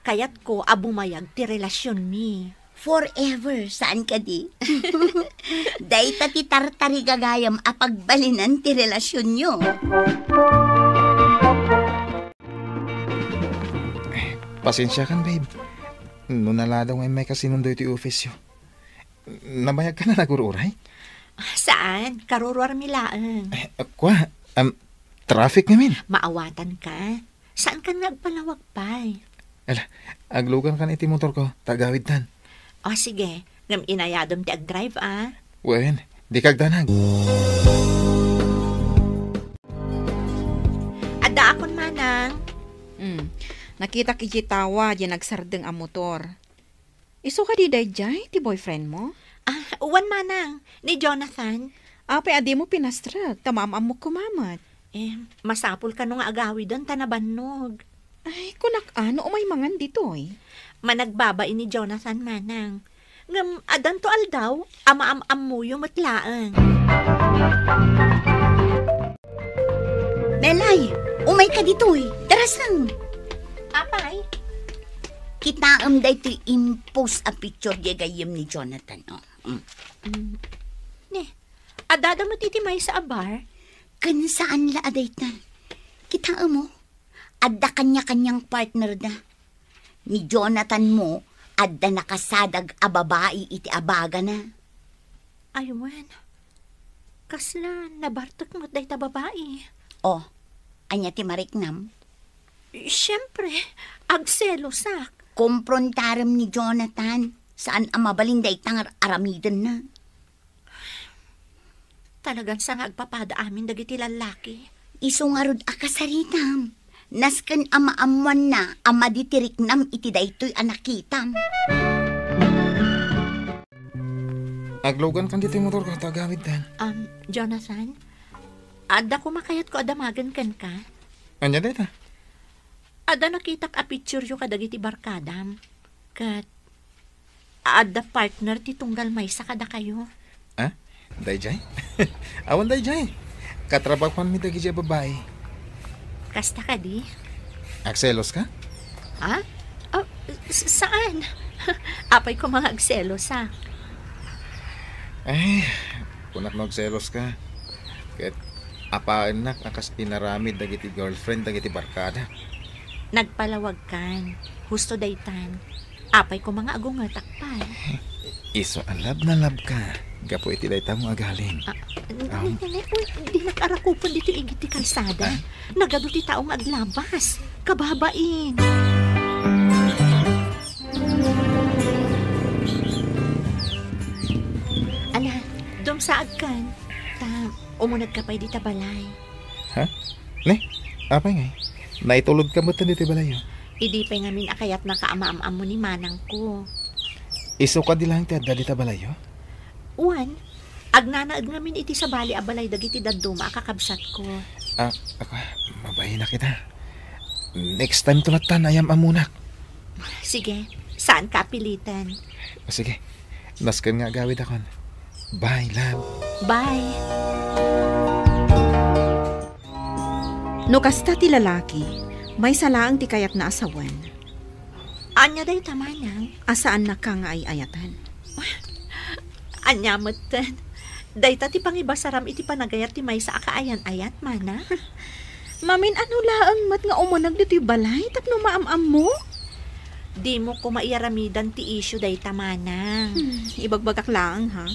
Kayat ko abumayag ti relasyon mi. Forever, saan ka di? Dayta ti tartari gagayam apagbalinan ti relasyon nyo. Pasensya kan, babe. Nunala daw may kasinundo iti office yo. Nabayag ka na nagururay? Saan? Karurwar milaan. Kwa, traffic namin. Maawatan ka. Saan ka nagpalawag pa? Ala, aglugan kan iti motor ko, tagawid tan. O sige, ngam inayadom ti ag-drive Wen, di kagdanag. Ada akon manang. Nakita kijitawa di nagsardeng ang motor. Iso ka di dayjay, ti boyfriend mo? Uwan manang, ni Jonathan. Apay adi mo pinastrag, tamamam mo kumamat. Masapul ka nung agawi doon, tanabannog. Ay, kunak ano, umay mangan dito Managbabain ni Jonathan manang. Ngam, adan to aldaw, ama-am-am mo yung matlaan. Melay, umay ka dito Daras lang. Apay? Kitaam da ito impose a picture di gayem ni Jonathan. Adada mo titimay sa abar? Kan saan la aday ta? Kitaam mo, adda kanya-kanyang partner da. Ni Jonathan mo, adda nakasadag a babae iti abaga na. Aywan. Kasla, nabartok mo day ta babae. Anya ti mariknam? Siyempre, agselosak. Komprontaram ni Jonathan, saan ang mabalinday tangar aramidan na. Talagang sa agpapada amin dagiti lalaki. Isungarod akasaritam. Nasken ama-amuan na ama ditiriknam iti daytoy anakitam. Aglogan kan dito yung motor ko, tagawid tan. Jonathan, ada kumakayat ko adamagan kan ka? Anya dita? Ada nakitak a picture yung kadagiti barkadam. Kat, ada partner ti tunggal may sa kada kayo. Dayjay? Awan dayjay. Katrabakuan mi dagi siya babae. Kasta ka di? Akselos ka? Saan? Apay ko mga agselos Kunak magselos ka. Kat apaan nak akas inaramid dagiti girlfriend dagiti barkada. Nagpalawag kan. Husto daytan. Apay ko mga agungatak pa. Iso alab na lab ka. Gapo iti dayta mo agaling. Di nakarakupon dito igiti kalsada. Nagado ti taong aglabas. Kababain. Ala, dumsaag kan. Umunag ka pa'y di tabalay. Ha? Ne? Apay ngay? Naitulod ka mo dito balayo? Idi pa'y ngamin akayat na kaama-am mo ni manang ko. Iso ka di lang ti adda dita balayo? Uwan, agnanaag ngamin iti sa bali abalay dagiti daduma kakabsat ko. Ako, mabahin na kita. Next time tulatan, ayam amunak. Sige, saan ka pilitan? Sige, nasken nga gawid akon. Bye, love. Bye. No kasta ti lalaki, may salaang ti kayat na asawan. Anya day tamanang? Asaan na ka nga ay ayatan? Anya matan. Dayta ti pangibasaram iti panagayat ti may sa akaayan-ayat, mana? Mamin, ano laang mat nga umunag dito yung balay? Tapno maam-am mo? Di mo ko maiyaramidan ti issue dayta, manang. Ibagbagak lang, ha?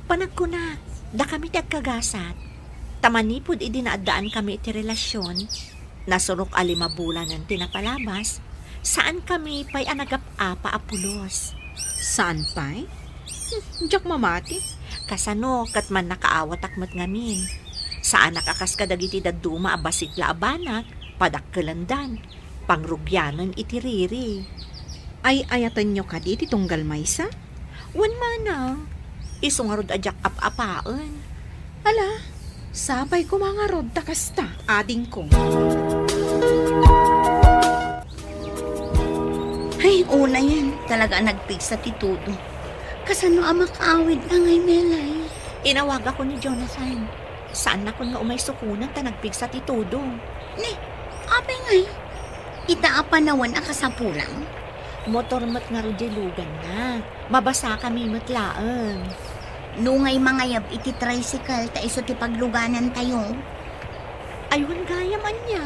Panagkunak, da kami ti agkagasat. Tamanipod idinaadaan kami iti relasyon. Nasurok 5 bulan ng tinapalabas. Saan kami pa'y anagap-apa apulos? Saan pa'y? Diyak mamati. Kasano, kat man nakaawat akmat ngamin. Saan nakakas kadagiti daduma abasikla abanak, padakkelandan, pangrugyanan itiriri. Ay ayatan nyo ka di tunggal maysa? Wan manang, isungarod ajak ap-apaan. Ala, sapay ko mga rod takasta, ading ko. Ay, una yan. Talaga nagpigsa ti Tudo. Kasano ang makaawid na ngay Melay? Inawag ako ni Jonathan. Saan na ko nga umay sukunan ta nagpigsa ti Tudo? Ape ngay. Itaapanawan akasapulang. Motor mat nga rin lugan na. Mabasa kami matlaang. Nungay mangayab iti tricycle ta iso ti pagluganan tayo. Ayun gaya man niya.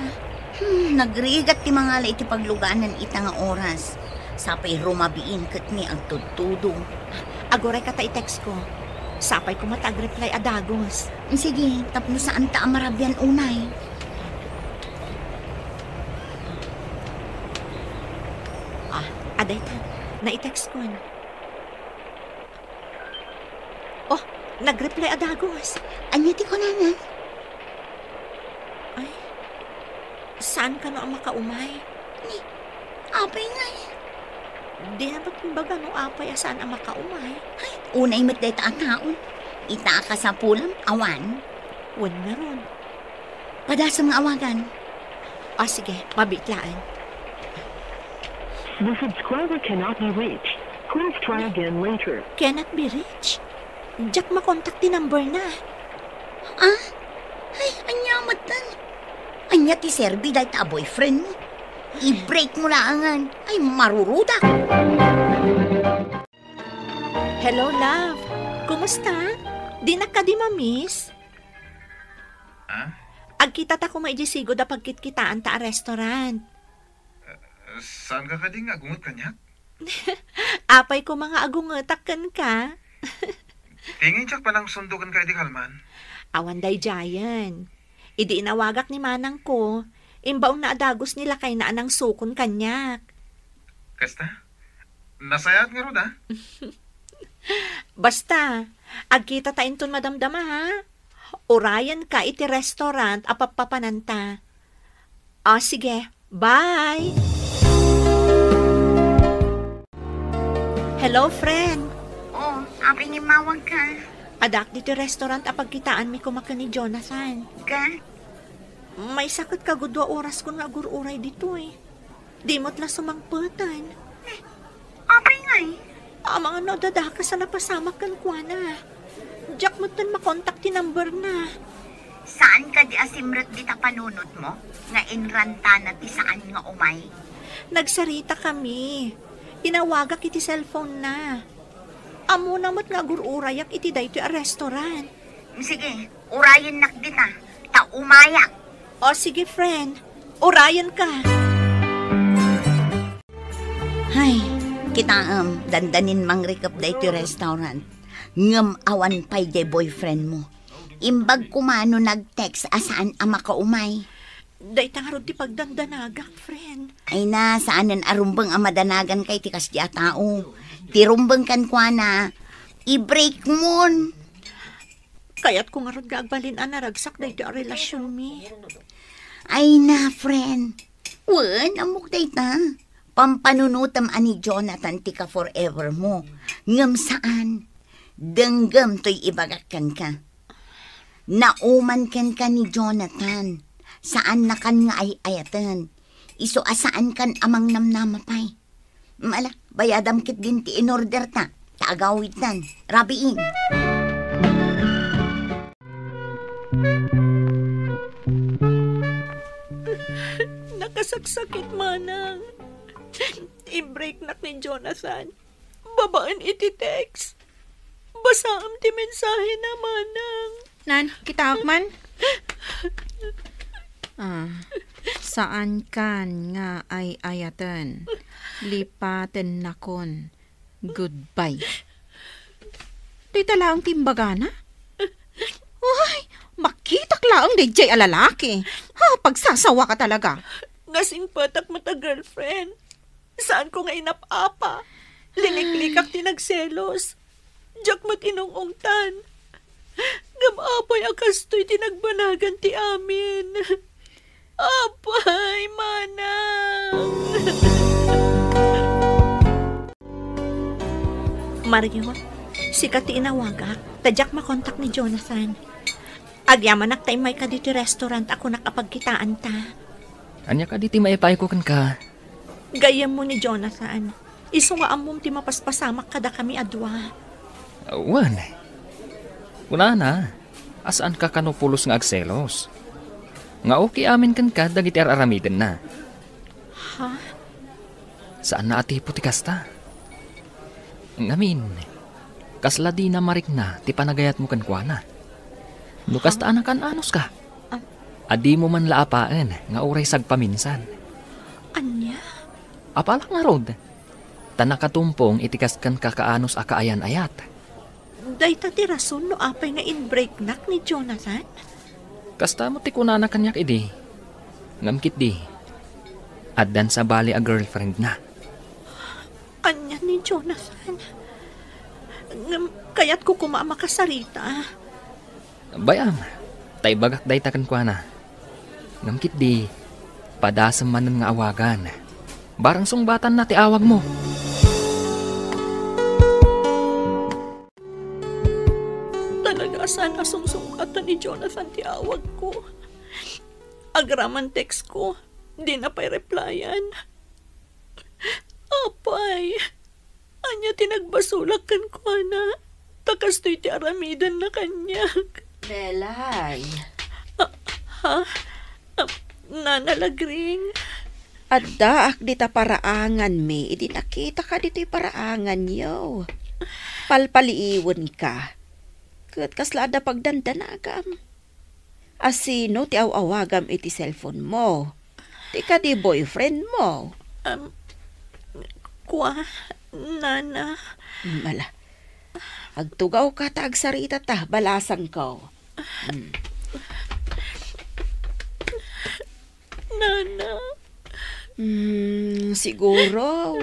Nagrigat ti mga iti pagluganan ita nga oras. Sapay rumabiin kat ni ang tudtudong. Agoray ka ta i-text ko. Sapay ko matag-reply adagos. Sige, tapno saan ta amarabyan unay. Aday ta, na-i-text ko. Oh, nag-reply adagos. Anyati ko na. Ay, saan ka no ang makaumay? Apay nga. Di na ba't baga no apay saan ang makaumay? Ay, unay matday ta ang taon. Ita ka sa pulam, awan. Wan na ron. Padasam nga awagan. Sige, mabitlaan. The subscriber cannot be reached. Please try again later. Cannot be reached? Jack makontak ti number na. Ay, anyamatan. Anya ti Serbi dahil ta boyfriend mo. I-break mo laangan. Ay, maruruda. Hello, love. Kumusta? Di na ka di ma-miss? Agkita ta ko maijisigo da pagkitkitaan ta a restaurant. Saan ka kading agungot kanyak? Apay ko mga agungetakan ka. Tingin tsak pa ng sundukan ka di Kalman. Awan day jayan. Idi inawagak ni manang ko. Imbaon na adagos nila kay na anang sukon kanyak. Kasta? Nasayat nga ron Basta, agkita ta inton madamdama ha. Urayan ka iti restaurant apapapananta. Sige, bye! Hello, friend. Apay ni mawag ka. Adak dito restaurant apagkitaan mi kumaka ni Jonathan. Ka? May sakit ka gudwa oras ko nga agururay dito eh. Di mo't la sumangputan. Apay nga Mga nadadaka sa napasamak kan kwa na. Jack mo't nun makontak ti number na. Saan ka di asimret di ta panunot mo? Nga inranta na ti saan nga umay? Nagsarita kami. Inawagak iti cellphone na. Amo na mo't nga agururayak iti dayto a restaurant. Sige, urayan nak di ta. Ta umayak. Sige friend. Urayan ka. Hay, kita dandanin mangrikap dayto restaurant. Ngam awan pay jay boyfriend mo. Imbag kumano nag-text asaan ang makaumay. Day tangarod ti pagdandanagak, friend. Ay na, saanan arumbang ang madanagan kay tikas di atao. Tirumbang kan kwa na, i-break mo. Kaya't kung arod nga agbalin naragsak day ti a relasyon mi. Ay na, friend. Wan, amok day ta. Pampanunutam ani Jonathan tika forever mo. Ngam saan? Denggam to'y ibagakan ka. Nauman kan ka ni Jonathan. Saan na kan nga ay ayatan. Iso asaan kan amang namnamapay. Mala, bayadam kit ginti in order ta. Taagawitan. Rabiin. Nakasaksakit manang. I-break na ni Jonathan. Babaan iti text. Basaam ti mensahe na manang. Nan, kita man? Saan kan nga ay ayatan? Lipaten nakon. Goodbye. Di talaang timbagana? Uy, makitak laang DJ alalaki. Pagsasawa ka talaga. Ngasing patak mata girlfriend. Saan ko nga inapapa? Liliklikak ti nagselos. Diyak mat inungungtan. Gamapay akastoy tinagbanagan ti amin. Apay, manang. Mario, sikat ti inawagak. Tadyak makontak ni Jonathan. Agyaman naktaimay ka dito restaurant ako nakapagkitaan ta. Anya ka diti maipay ko kan ka. Gayam mo ni Jonathan. Isungaan mong ti mapaspasamak kada kami adwa. Wan. Una na. Asaan ka kanupulos nga agselos? Nga okay amin kan ka dagiti araramiden na. Ha? Saan na ati puti kasta? Ngamin. Kasla di na marik na ti panagayat mo kan kwa na. Nukas taan kan anos ka? Adi mo man laapaan nga uray sagpaminsan. Anya? Apala nga rod. Tanakatumpong itikas kan kakaanos akaayan ayat. Dayta ti rason no apay nga in-break nak ni Jonathan? Kasta mo ti kunana kanyak idi. Ngamkit di. Addan sa bali a girlfriend na. Anya ni Jonathan? Kaya't ko kumamakasarita. Bayam, tay bagak day takan kwa na. Ngamkit di, padasam manan nga awagan. Barang sungbatan na ti awag mo. Talaga sana sungsungatan ni Jonathan ti awag ko. Agraman text ko, di na pa'y replyan. Apay, anya tinagbasulak kan ko na. Takastoy ti aramidan na kanyak. Melay. Ha? Nanalagring. Adda ak dita paraangan mi, idi nakita ka dito'y paraangan yo. Palpaliiwan ka. Kat kaslada pagdandanagam. Asino ti awawagam iti cellphone mo? Ti ka di boyfriend mo? Nana. Mala. Agtugaw ka tagsarita ta, balasang ko. Nana. Siguro,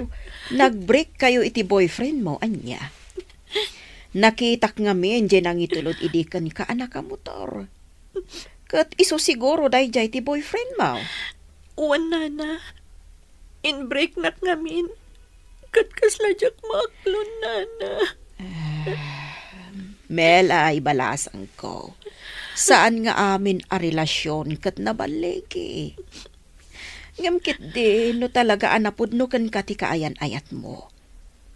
nag-break kayo iti boyfriend mo, anya. Nakitak nga men, dyan ang itulod idikan ka anak ka motor. Kat iso siguro dahi dyan iti boyfriend mo. Uwan, Nana. In-break nak ngamin. Kat kasladyak maklon, Nana. Mel ay balasang ko. Saan nga amin a relasyon kat nabalegi? Ngamkit din no talaga anapudno kan kati kaayan-ayat mo.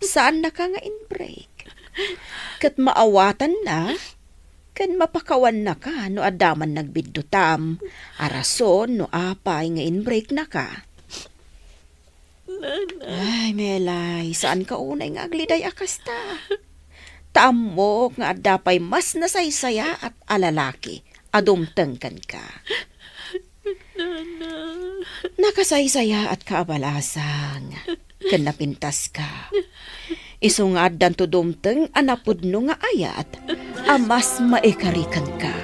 Saan na ka nga in-break? Kat maawatan na, kan mapakawan na ka no adaman nagbiddutam, arason no apay nga in-break na ka. Nana. Ay, Melay, saan ka unay nga agliday akasta? Taam nga adapay mas nasaysaya at alalaki, adumtengkan ka. Nana. Nakasaysaya at kaabalasang, kan napintas ka. Isungad dan to dumteng anapudno nga ayat, amas maikarikan ka.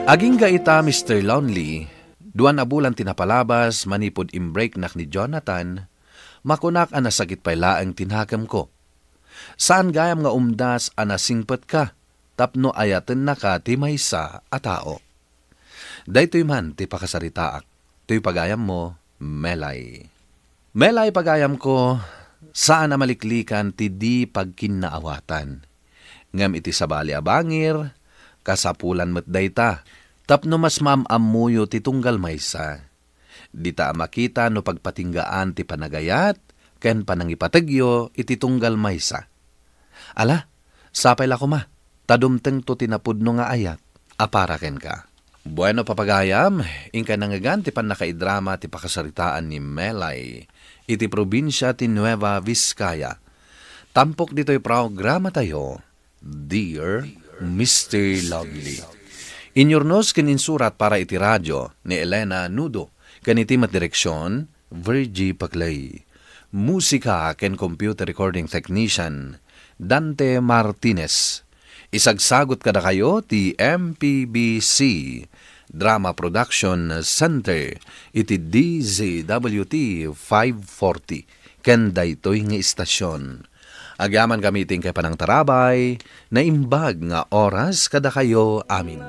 Aging gaita, Mr. Lonely, 2 na bulan tinapalabas, manipod imbreak nak ni Jonathan, makunak ang nasakit pay laang tinhakam ko. Saan gayam nga umdas anasingpet ka, tapno ayaten na ka ti maysa a tao. Daytoy man ti pakasaritaak, to'y pagayam mo, Melay. Melay pagayam ko, saan na maliklikan ti di pagkinaawatan. Ngam iti sabali abangir, kasapulan met dayta, tapno mas mamamuyo ti tunggal maysa. Di ta makita no pagpatinggaan ti panagayat, ken panangipatagyo iti tunggal maysa. Ala, sapay lako ma, tadumteng to tinapudno nga ayat, aparaken ka. Bueno papagayam, inka nangagan ti panakaidrama ti pakasaritaan ni Melay, iti probinsya ti Nueva Vizcaya. Tampok dito'y programa tayo, Dear Mr. Lovely. Inyornos kininsurat para iti radyo ni Elena Nudo, kaniti matdireksyon, Virgie Paclay. Musika ken computer recording technician, Dante Martinez. Isagsagot kada kayo ti MPBC Drama Production Center iti DZWT 540 ken daytoy nga istasyon. Agyaman kami ting kay panang tarabay na imbag nga oras kada kayo amin.